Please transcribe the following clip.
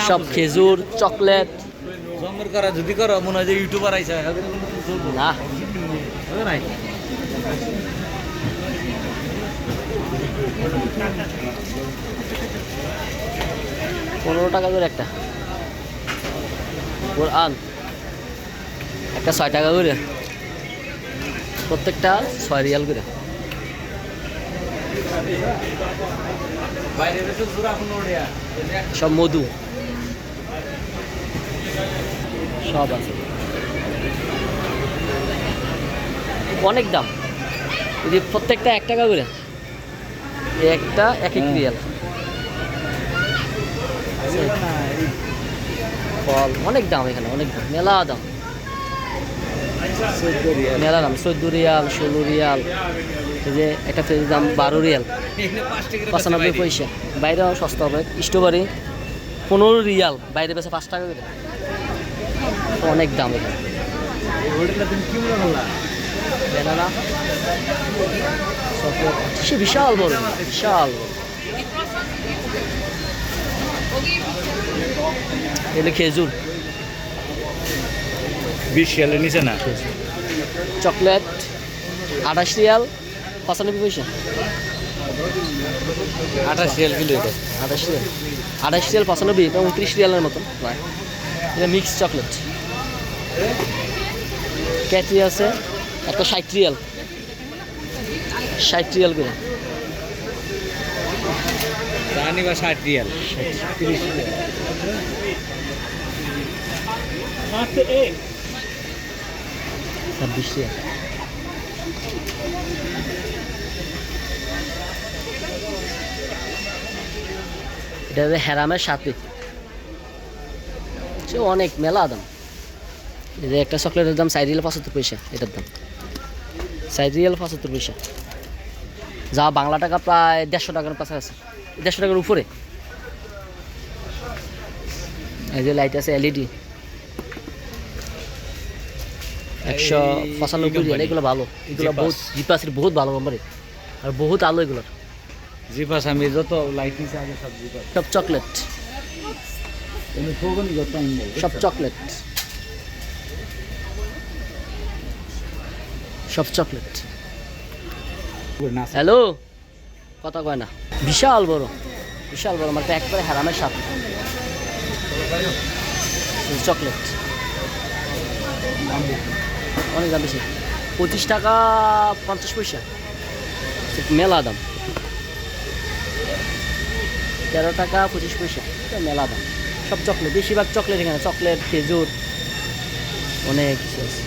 সব খেজুর চকলেট জঙ্গল করা যদি করো মনে হয় যে ইউটিউবার আইসা না নাই 15 টাকা করে একটা কোরআন একটা 6 টাকা করে প্রত্যেকটা 6 রিয়াল করে বাইরে বেশি জোড়া কোন ওড়িয়া সব মধু সব আছে অনেক দাম যদি প্রত্যেকটা 1 টাকা করে একটা 1 রিয়াল ফল অনেক দাম এখানে অনেক দাম মেলা দাম মেলা দাম 14 রিয়াল 16 রিয়াল এই যে একটা ফ্রিজের দাম 12 রিয়াল 95 পয়সা বাইরেও সস্তা হবে স্ট্রবেরি 15 রিয়াল বাইরে বেশি 5 টাকা করে অনেক দাম এখানে ব্যানানা সে বিশাল বড় বিশাল এলে খেজুর 20 রিয়ালের নিচে না চকলেট 28 রিয়াল 95 পয়সা 28 রিয়াল কিলো এটা 28 রিয়াল 28 রিয়াল 95 এবং 29 রিয়ালের মতন প্রায় এটা মিক্স চকলেট ক্যাটরি আছে একটা 60 রিয়াল 60 রিয়াল করে জানি বা 60 রিয়াল 30 রিয়াল হাতে এক 26 রিয়াল এটা হেরামের সাথে সে অনেক মেলা দাম এই যে একটা চকলেটের দাম 4 রিয়াল 75 পয়সা এটার দাম 4 রিয়াল 75 পয়সা যা বাংলা টাকা প্রায় 150 টাকার কাছাকাছি 150 টাকার উপরে এই যে লাইট আছে এলইডি 195 রিয়াল এগুলো ভালো এগুলো বহুত জিপাসের বহুত ভালো কোম্পানি আর বহুত আলো এগুলোর জিপাস আমি যত লাইট নিচে আগে সব জিপাস সব চকলেট এমনি ফোগন যত সব চকলেট সব চকলেট হ্যালো কথা কয় না বিশাল বড় মানে একবারে হারামের সাথে চকলেট অনেক দাম বেশি 25 টাকা 50 পয়সা মেলা দাম 13 টাকা 25 পয়সা মেলা দাম সব চকলেট বেশিরভাগ চকলেট এখানে চকলেট খেজুর অনেক কিছু আছে